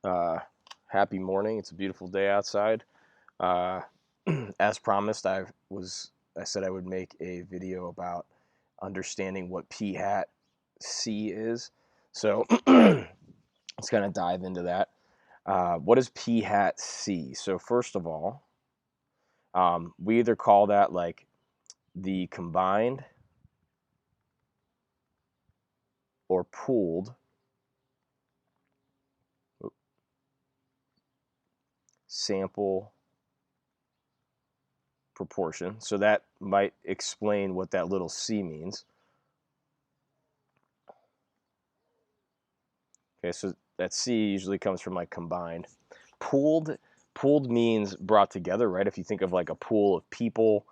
Uh, Happy morning. It's a beautiful day outside. Uh, as promised, I said I would make a video about understanding what p hat c is. So let's kind of dive into that. What is p hat c? So first of all, we either call that like the combined or pooled sample proportion. So that might explain what that little c means. Okay, so that C usually comes from like combined. Pooled, pooled means brought together, right? If you think of like a pool of people,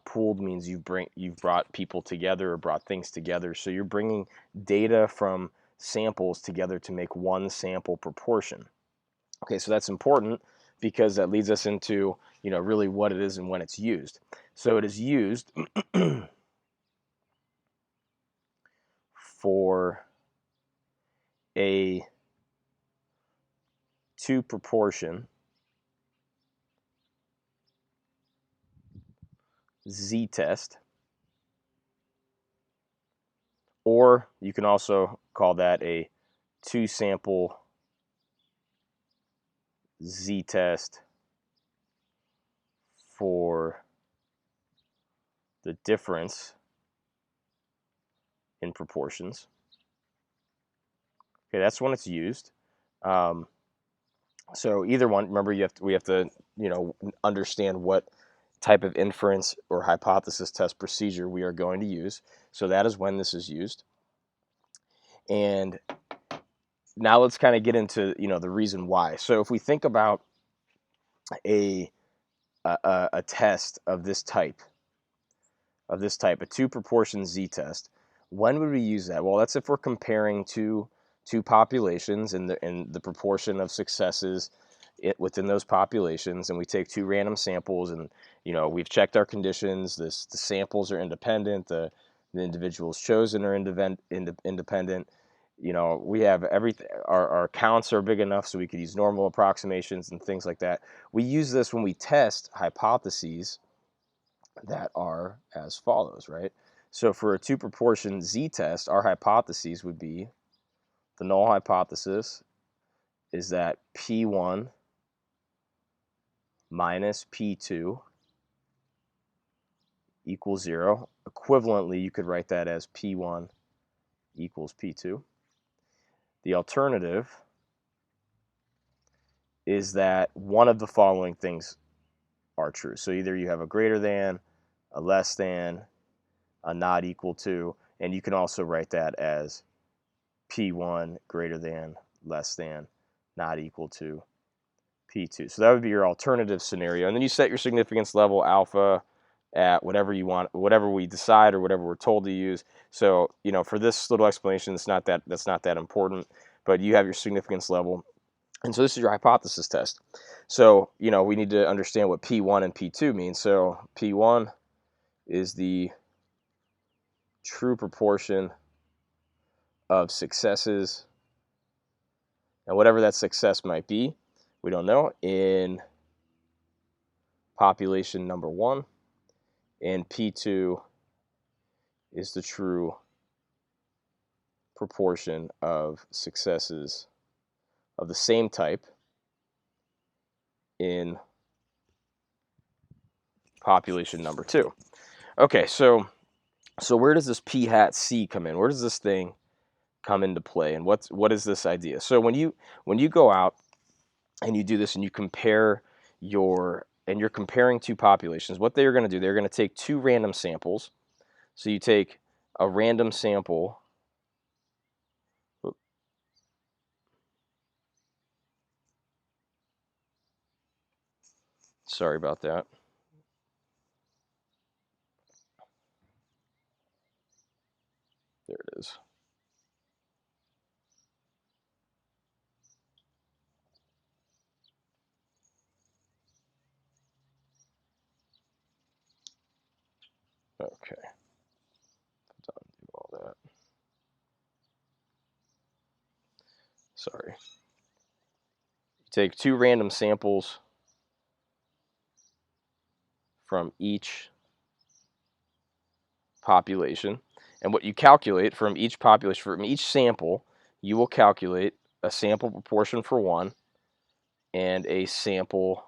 pooled means you've brought people together or brought things together. So you're bringing data from samples together to make one sample proportion. Okay, so that's important because that leads us into really what it is and when it's used. So it is used for a two proportion z-test, or you can also call that a two sample z-test for the difference in proportions. Okay, that's when it's used. Um, so either one, remember we have to understand what type of inference or hypothesis test procedure we are going to use. So that is when this is used. And now let's kind of get into the reason why. So if we think about a test of this type, a two proportion z-test, when would we use that? Well, that's if we're comparing two populations and the proportion of successes within those populations, and we take two random samples, and we've checked our conditions. The samples are independent. The individuals chosen are independent. We have everything. Our counts are big enough so we could use normal approximations and things like that. We use this when we test hypotheses that are as follows, right? So for a two proportion z-test, our hypotheses would be, the null hypothesis is that p1 minus p2 equals 0. Equivalently, you could write that as p1 equals p2. The alternative is that one of the following things are true. So either you have a greater than, a less than, a not equal to, and you can also write that as p1 greater than, less than, not equal to p2. So that would be your alternative scenario. And then you set your significance level alpha at whatever you want, whatever we decide or whatever we're told to use. So, for this little explanation, that's not that important, but you have your significance level. And so this is your hypothesis test. So, we need to understand what P1 and P2 mean. So P1 is the true proportion of successes, and whatever that success might be, we don't know, in population number 1, and P2 is the true proportion of successes of the same type in population number 2. Okay, so where does this p hat c come in? Where does this thing come into play, and what is this idea? So when you go out and you do this and you compare you're comparing two populations, what they're going to do, they're going to take two random samples. So you take a random sample. Sorry about that. There it is. Okay. Undo all that. Sorry. take 2 random samples from each population, and what you calculate from each population, from each sample, you will calculate a sample proportion for 1 and a sample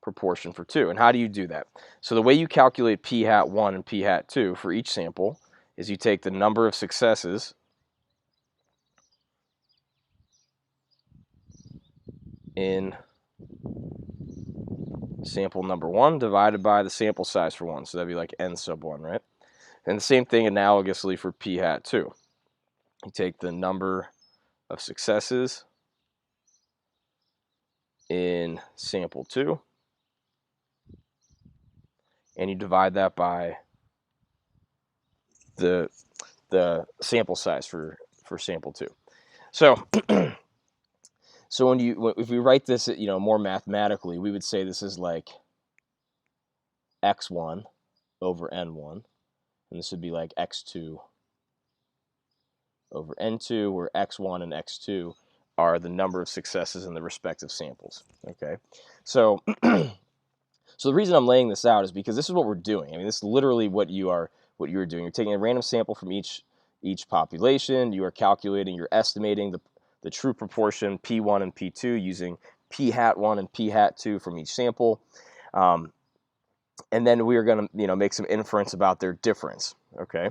proportion for 2. And how do you do that? So the way you calculate p hat 1 and p hat 2 for each sample is you take the number of successes in sample number 1 divided by the sample size for 1. So that'd be like n sub 1, right? And the same thing analogously for p hat 2. You take the number of successes in sample 2 and you divide that by the sample size for sample 2. So so if we write this, more mathematically, we would say this is like x1 over n1, and this would be like x2 over n2, where x1 and x2 are the number of successes in the respective samples. Okay, so so the reason I'm laying this out is because this is what we're doing. I mean, this is literally what you're doing. You're taking a random sample from each population. You are calculating, you're estimating the true proportion P1 and P2 using P hat 1 and P hat 2 from each sample. And then we are going to make some inference about their difference. Okay.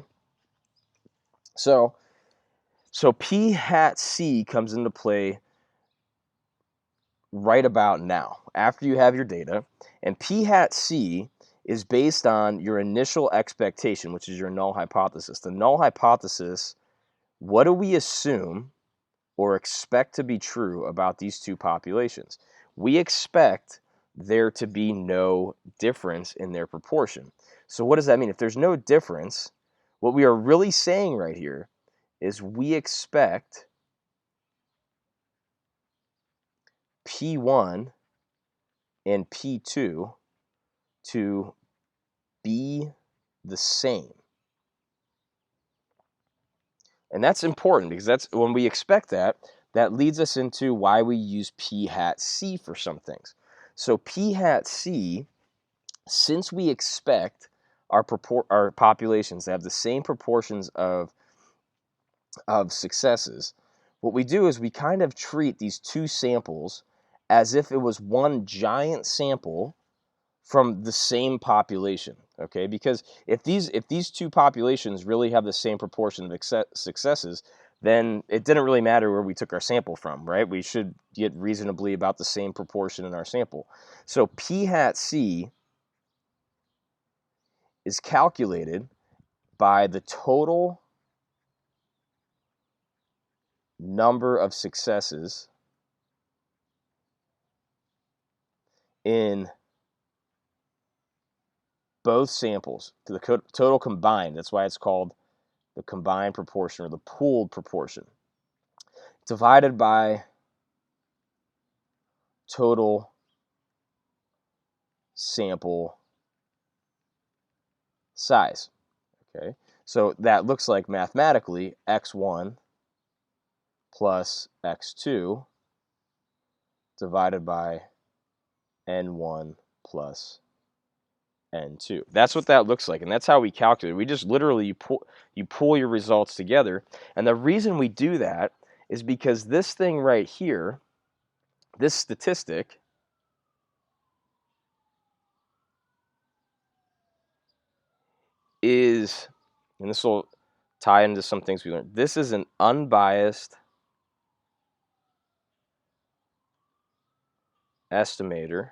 So P hat C comes into play right about now, after you have your data, and P hat C is based on your initial expectation, which is your null hypothesis. The null hypothesis, what do we assume or expect to be true about these two populations? We expect there to be no difference in their proportion. So what does that mean? If there's no difference, what we are really saying right here is we expect P1 and P2 to be the same. And that's important because that's when we expect that leads us into why we use P hat C for some things. So P hat C, since we expect our populations to have the same proportions of successes, what we do is we kind of treat these two samples as if it was one giant sample from the same population, okay? Because if these two populations really have the same proportion of successes, then it didn't really matter where we took our sample from, right? We should get reasonably about the same proportion in our sample. So P hat C is calculated by the total number of successes in both samples, the total combined. That's why it's called the combined proportion or the pooled proportion, divided by total sample size. Okay, so that looks like mathematically x1 plus x2 divided by n1 plus n2. That's what that looks like, and that's how we calculate. We just literally you pull your results together, and the reason we do that is because this thing right here, this statistic, is, and this will tie into some things we learned, this is an unbiased estimator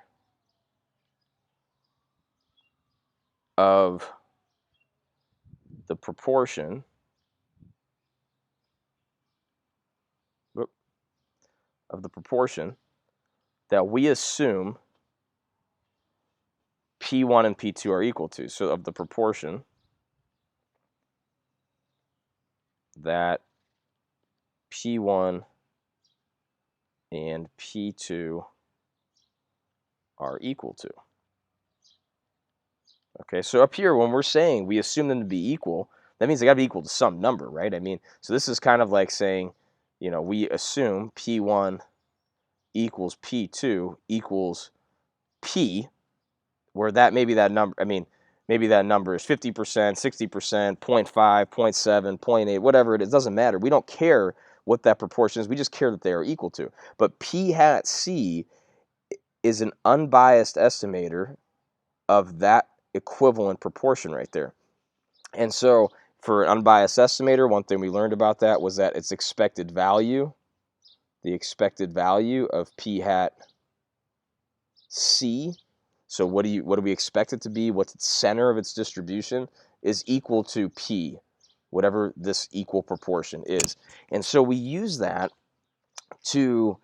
of the proportion that we assume P1 and P2 are equal to. So of the proportion that P1 and P2 are equal to. Okay, so up here, when we're saying we assume them to be equal, that means they got to be equal to some number, right? I mean, so this is kind of like saying, we assume P1 equals P2 equals P, where that maybe that number, maybe that number is 50%, 60%, 0.5, 0.7, 0.8, whatever it is, doesn't matter. We don't care what that proportion is. We just care that they are equal to. But P hat C is an unbiased estimator of that equivalent proportion right there. And so for an unbiased estimator, one thing we learned about that was that its expected value, the expected value of P hat C, so what do we expect it to be? What's the center of its distribution is equal to P, whatever this equal proportion is. And so we use that to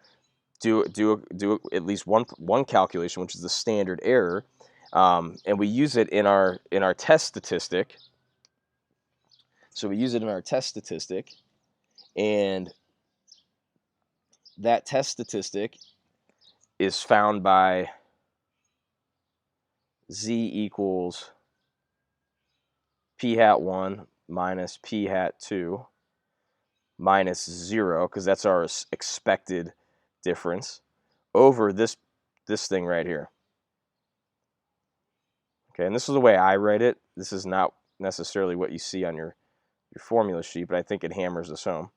do at least one calculation, which is the standard error, and we use it in our test statistic. So we use it in our test statistic, and that test statistic is found by Z equals P hat 1 minus P hat 2 minus 0, because that's our expected difference, over this thing right here. Okay, and this is the way I write it. This is not necessarily what you see on your formula sheet, but I think it hammers this home.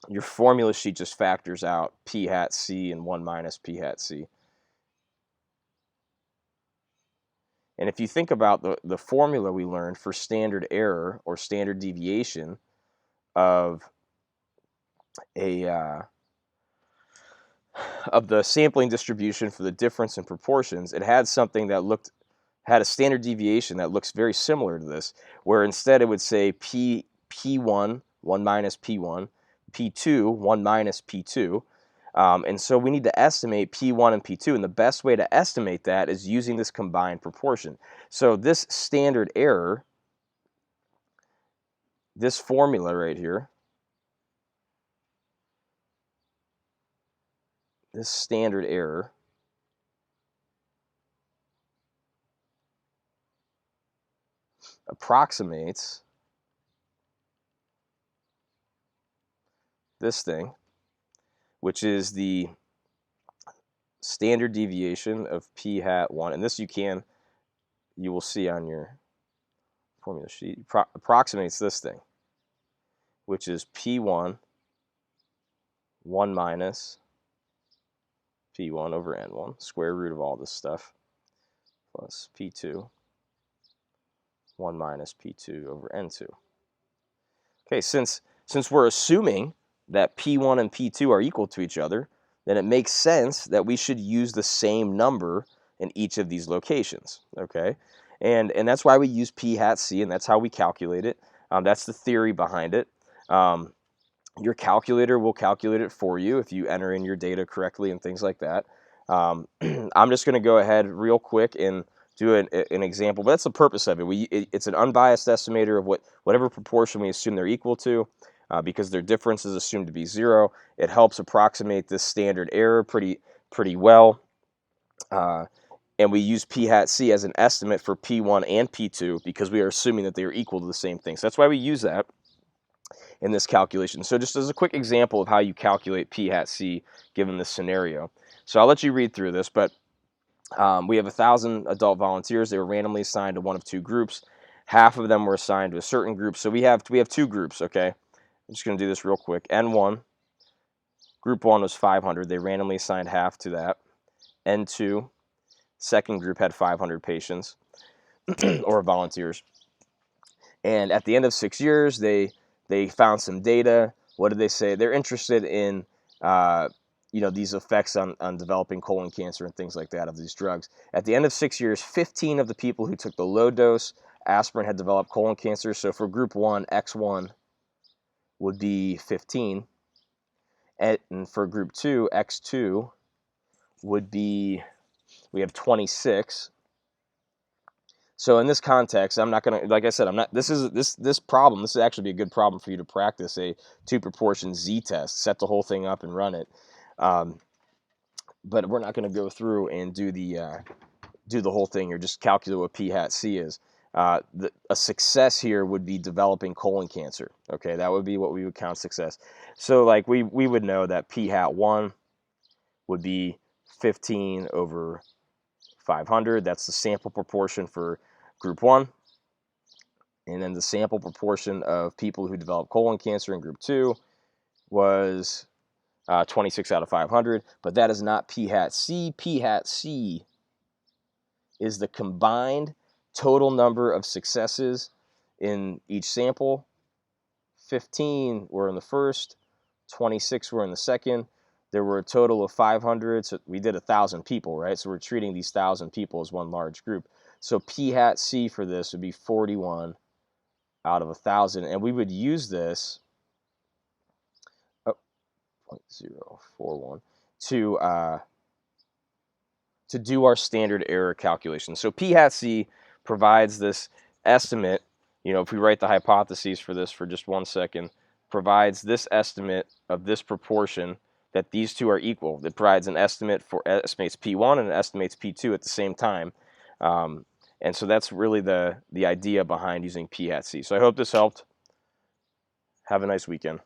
Your formula sheet just factors out P hat C and 1 minus P hat C. And if you think about the formula we learned for standard error or standard deviation of the sampling distribution for the difference in proportions, it had something that had a standard deviation that looks very similar to this, where instead it would say P1, 1 minus P1, P2, 1 minus P2. And so we need to estimate P1 and P2, and the best way to estimate that is using this combined proportion. So this standard error, this formula right here, this standard error approximates this thing, which is the standard deviation of P hat 1. And this you will see on your formula sheet, approximates this thing, which is P1, 1 minus P1 over N1, square root of all this stuff, plus P2, 1 minus P2 over N2. Okay, since we're assuming that P1 and P2 are equal to each other, then it makes sense that we should use the same number in each of these locations, okay? And that's why we use P hat C, and that's how we calculate it. That's the theory behind it. Your calculator will calculate it for you if you enter in your data correctly and things like that. I'm just going to go ahead real quick and do an example, but that's the purpose of it. It's an unbiased estimator of whatever proportion we assume they're equal to, because their difference is assumed to be 0. It helps approximate this standard error pretty well. And we use P hat C as an estimate for P1 and P2 because we are assuming that they are equal to the same thing. So that's why we use that in this calculation. So just as a quick example of how you calculate P hat C given this scenario. So I'll let you read through this, but we have 1,000 adult volunteers. They were randomly assigned to one of two groups. Half of them were assigned to a certain group. So we have two groups, okay? I'm just going to do this real quick. N1, group 1 was 500. They randomly assigned half to that. N2, second group, had 500 patients or volunteers. And at the end of 6 years, they found some data. What did they say? They're interested in these effects on developing colon cancer and things like that of these drugs. At the end of 6 years, 15 of the people who took the low dose aspirin had developed colon cancer. So for group 1, X1 would be 15. And for group 2, X2 would be, we have 26. So in this context, I'm not going to, like I said, this problem, this would actually be a good problem for you to practice a two proportion z-test, set the whole thing up and run it. But we're not going to go through and do the whole thing or just calculate what P hat C is. A success here would be developing colon cancer. Okay, that would be what we would count success. So like we would know that p hat 1 would be 15 over 500. That's the sample proportion for group 1. And then the sample proportion of people who developed colon cancer in group 2 was 26 out of 500. But that is not p hat c. P hat c is the combined total number of successes in each sample. 15 were in the first, 26 were in the second. There were a total of 500, so we did 1,000 people, right? So we're treating these 1,000 people as one large group. So p hat c for this would be 41 out of 1,000, and we would use this 0.041 to do our standard error calculation. So p hat c provides this estimate. If we write the hypotheses for this for just 1 second, provides this estimate of this proportion that these two are equal. It provides an estimate for estimates p1 and it estimates p2 at the same time. And so that's really the idea behind using p hat c. So I hope this helped. Have a nice weekend.